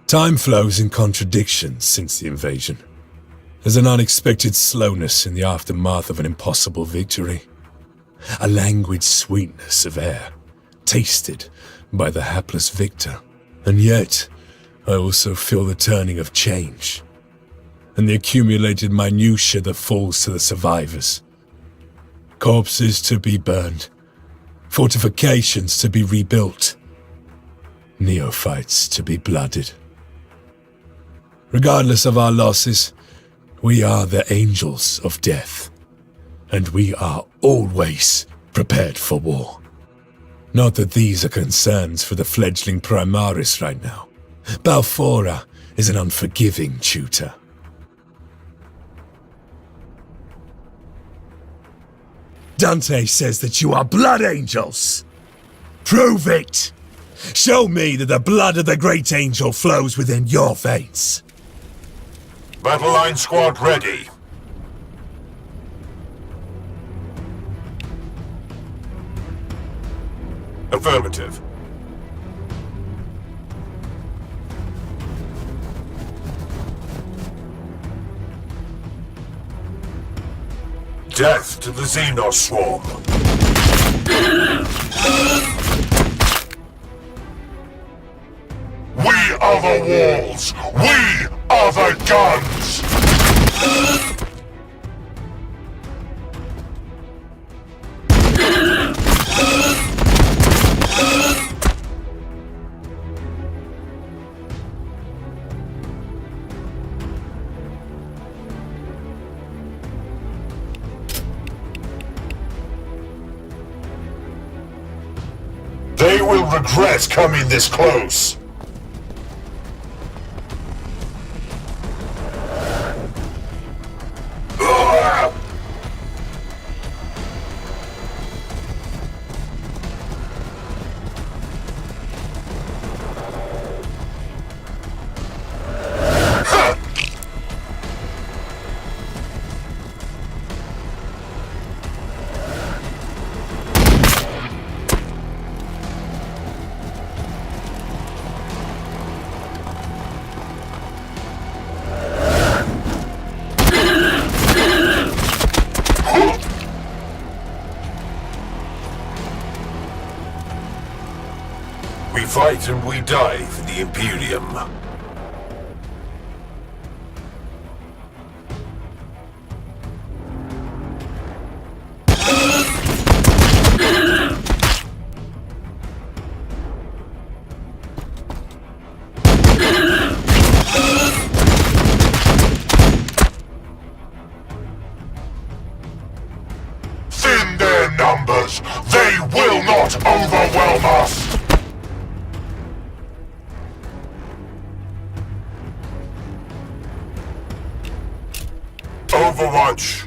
Time flows in contradictions since the invasion. There's an unexpected slowness in the aftermath of an impossible victory. A languid sweetness of air, tasted by the hapless victor. And yet, I also feel the turning of change, and the accumulated minutiae that falls to the survivors. Corpses to be burned, fortifications to be rebuilt, neophytes to be blooded. Regardless of our losses, we are the angels of death, and we are always prepared for war. Not that these are concerns for the fledgling Primaris right now. Balfora is an unforgiving tutor. Dante says that you are blood angels. Prove it! Show me that the blood of the great angel flows within your veins. Battle line squad ready. Affirmative. Death to the Xenos swarm. We are the walls. We are the guns. They will regret coming this close. We fight and we die for the Imperium. Thin their numbers! They will not overwhelm us! Overwatch!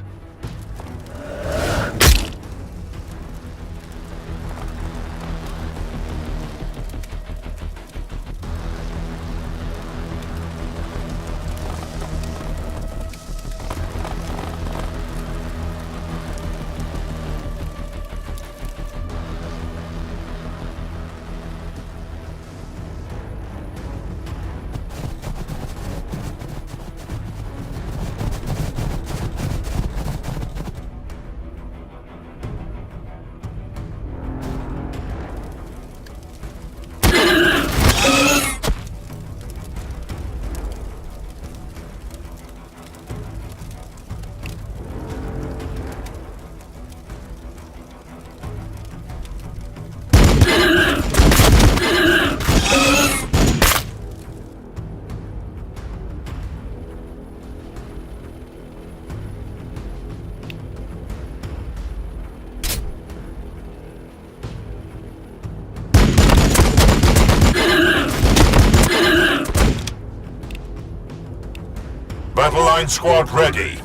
Battle line squad ready.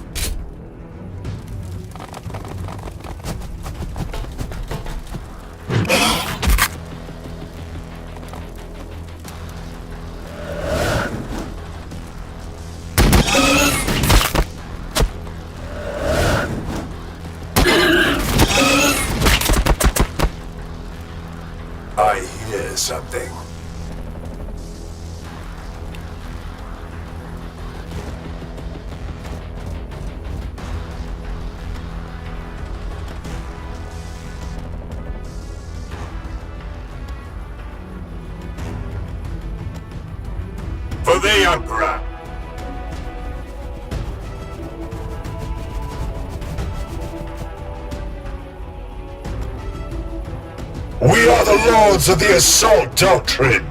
I hear something. for the Emperor! We are the lords of the assault doctrine!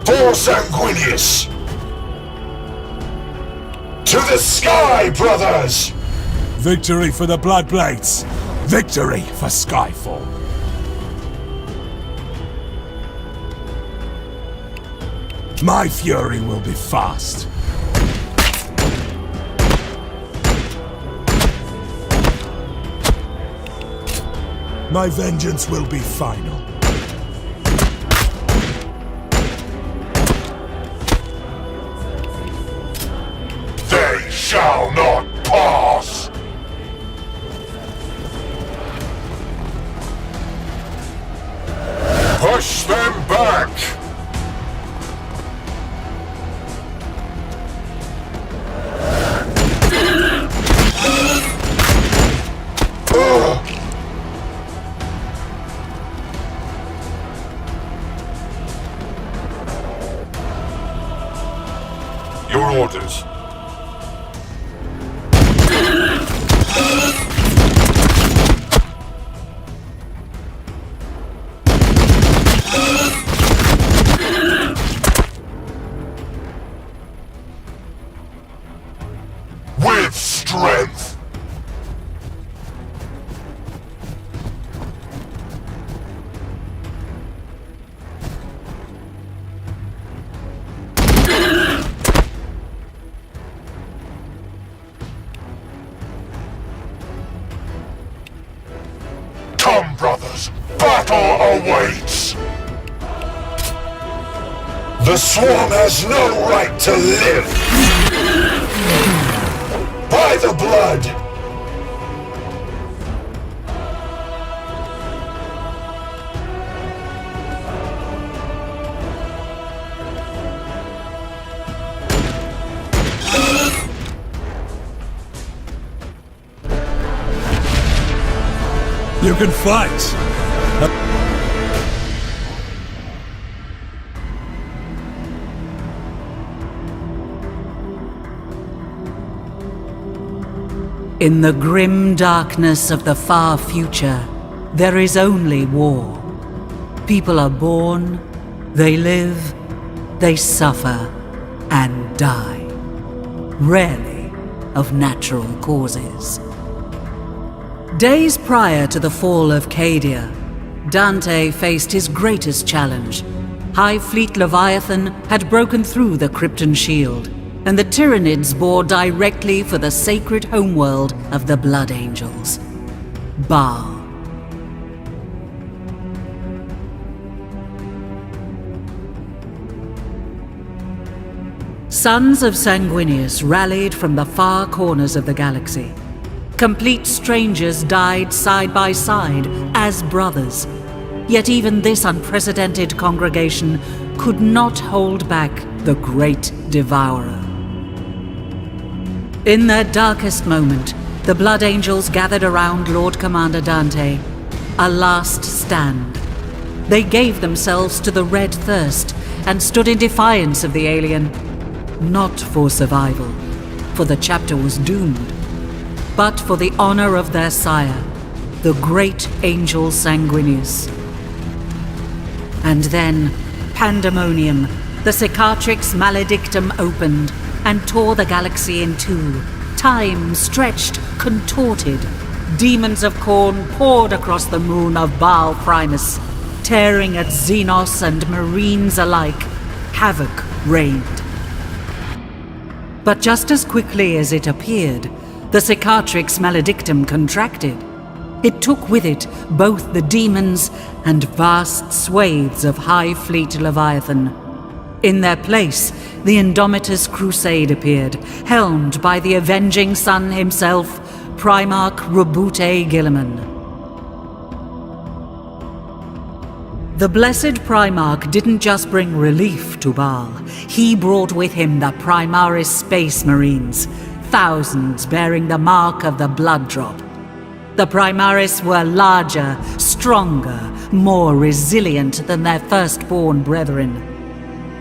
For Sanguinius! To the sky, brothers! Victory for the Bloodblades! Victory for Skyfall! My fury will be fast. My vengeance will be final. They shall not pass! Push them back! Your orders. With strength. Come, brothers, battle awaits! The Swarm has no right to live! By the blood! You can fight! In the grim darkness of the far future, there is only war. People are born, they live, they suffer, and die. Rarely of natural causes. Days prior to the fall of Cadia, Dante faced his greatest challenge. High Fleet Leviathan had broken through the Krypton shield, and the Tyranids bore directly for the sacred homeworld of the Blood Angels, Baal. Sons of Sanguinius rallied from the far corners of the galaxy. Complete strangers died side by side as brothers. Yet even this unprecedented congregation could not hold back the Great Devourer. In their darkest moment, the Blood Angels gathered around Lord Commander Dante, a last stand. They gave themselves to the Red Thirst and stood in defiance of the alien, not for survival, for the chapter was doomed, but for the honor of their sire, the great Angel Sanguinius. And then, pandemonium, the Cicatrix Maledictum opened and tore the galaxy in two. Time stretched, contorted. Demons of Khorne poured across the moon of Baal Primus, tearing at Xenos and Marines alike. Havoc reigned. But just as quickly as it appeared, the Cicatrix Maledictum contracted. It took with it both the demons and vast swathes of High Fleet Leviathan. In their place, the Indomitus Crusade appeared, helmed by the avenging sun himself, Primarch Robute Guilliman. The blessed Primarch didn't just bring relief to Baal. He brought with him the Primaris Space Marines, thousands bearing the mark of the blood drop. The Primaris were larger, stronger, more resilient than their firstborn brethren.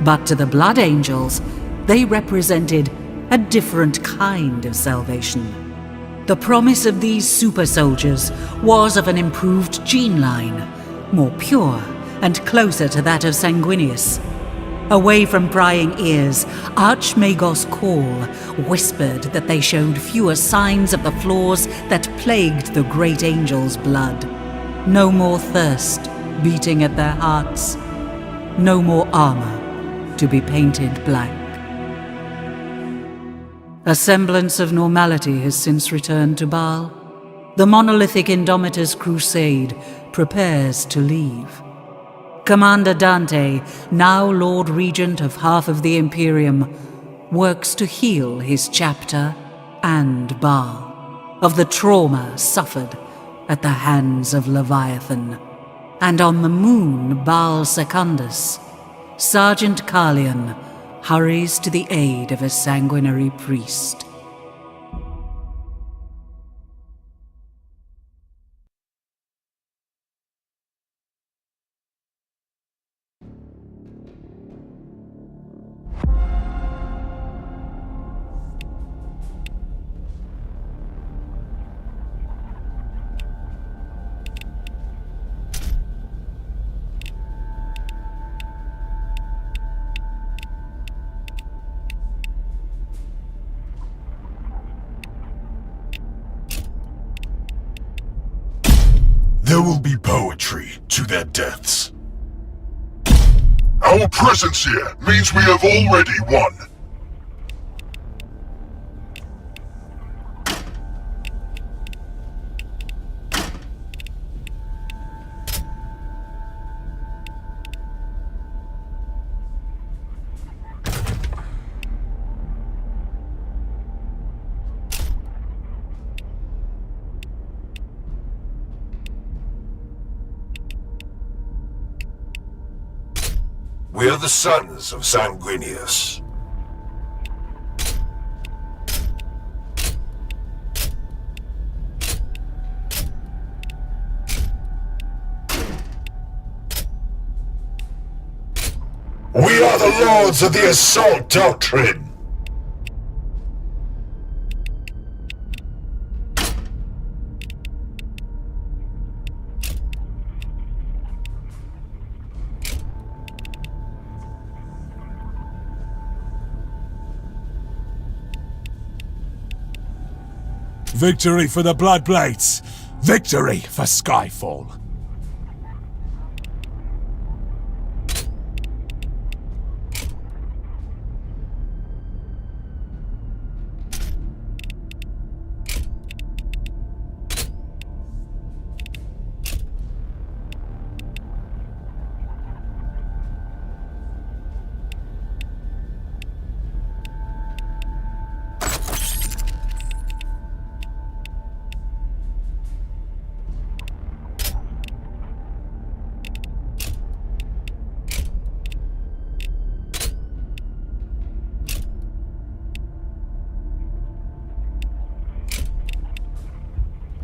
But to the Blood Angels, they represented a different kind of salvation. The promise of these super soldiers was of an improved gene line, more pure and closer to that of Sanguinius. Away from prying ears, Archmagos Call whispered that they showed fewer signs of the flaws that plagued the great angel's blood. No more thirst beating at their hearts. No more armor to be painted black. A semblance of normality has since returned to Baal. The monolithic Indomitor's crusade prepares to leave. Commander Dante, now Lord Regent of half of the Imperium, works to heal his chapter and Baal of the trauma suffered at the hands of Leviathan. And on the moon Baal Secundus, Sergeant Carlion hurries to the aid of a sanguinary priest. There will be poetry to their deaths. Our presence here means we have already won. We are the sons of Sanguinius. We are the lords of the assault doctrine. Victory for the Bloodblades! Victory for Skyfall!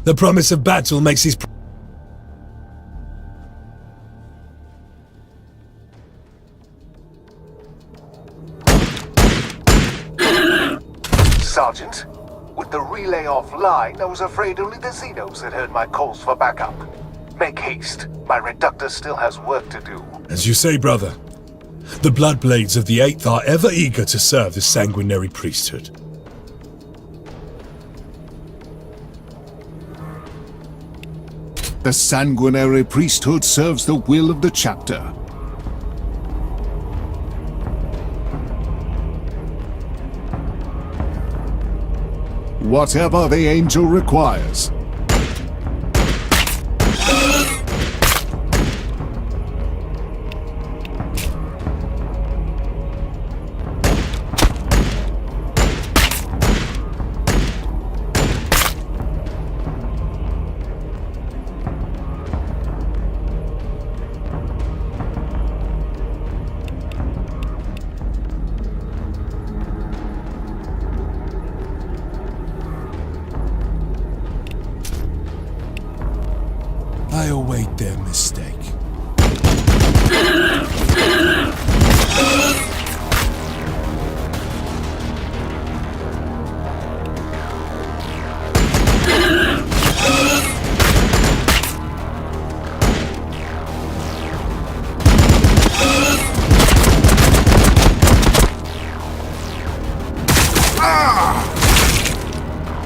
The promise of battle makes his... Sergeant, with the relay offline, I was afraid only the Xenos had heard my calls for backup. Make haste. My reductor still has work to do. As you say, brother. The Bloodblades of the Eighth are ever eager to serve the sanguinary priesthood. The sanguinary priesthood serves the will of the chapter. Whatever the angel requires. I await their mistake.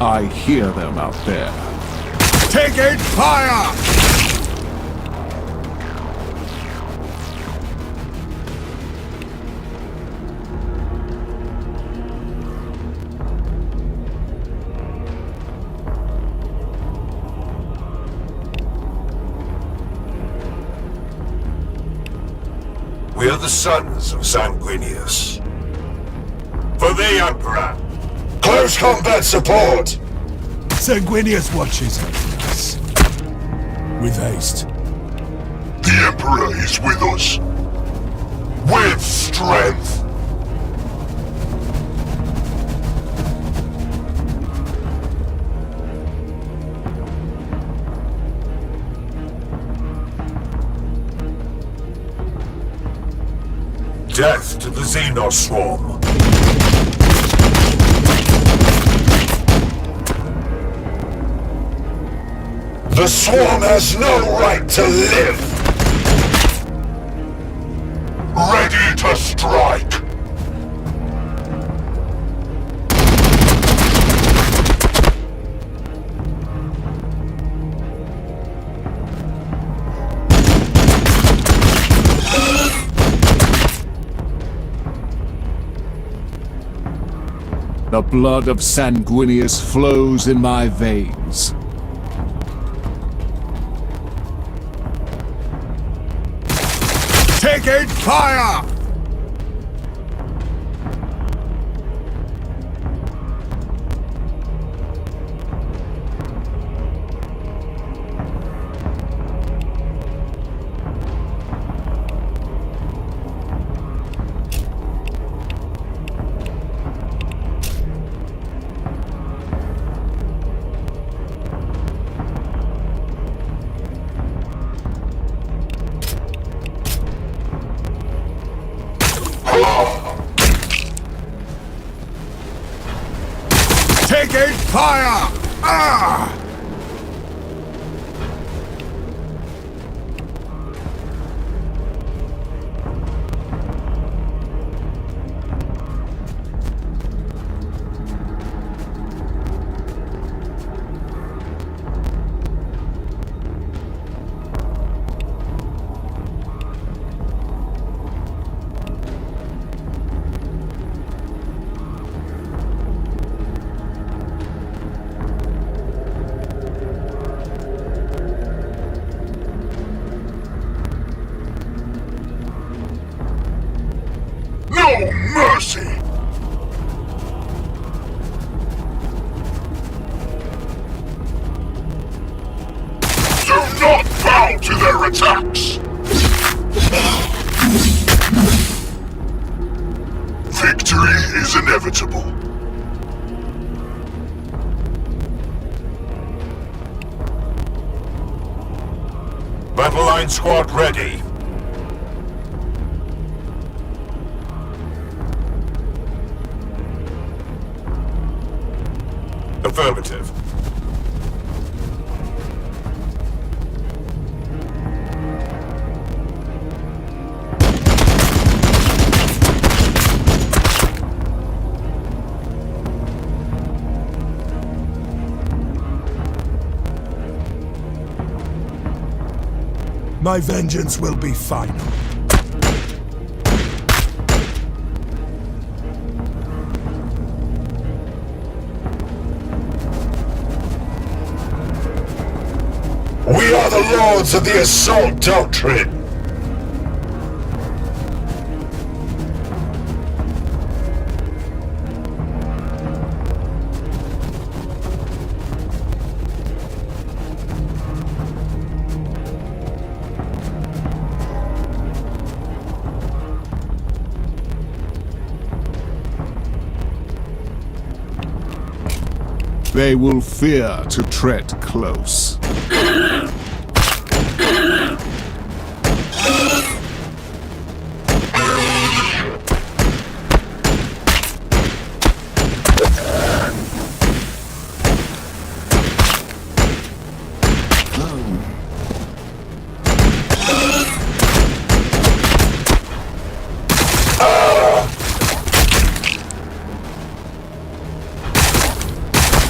I hear them out there. Taking fire! We are the sons of Sanguinius. For the Emperor! Close combat support! Sanguinius watches over us. With haste. The Emperor is with us. With strength! Death to the Xenos swarm! The swarm has no right to live! Ready to strike! The blood of Sanguinius flows in my veins. Taking fire! Taking fire! Ah! No mercy! Do not bow to their attacks! Victory is inevitable. Battle line squad ready. Affirmative. My vengeance will be final. We are the lords of the assault doctrine! They will fear to tread close.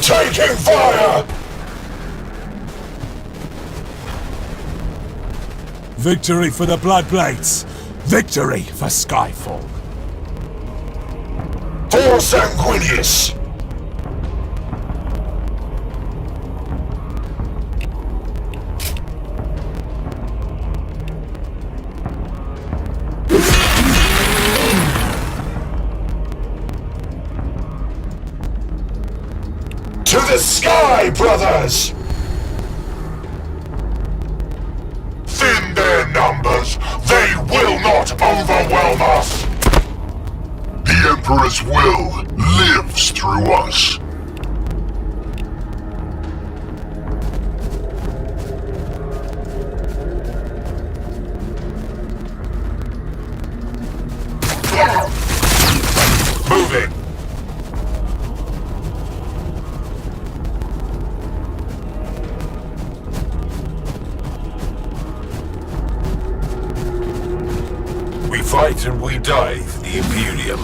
Taking fire! Victory for the Bloodblades! Victory for Skyfall! For Sanguinius! To the sky, brothers! Thin their numbers, they will not overwhelm us! The Emperor's will lives through us. Moving! We fight and we die for the Imperium.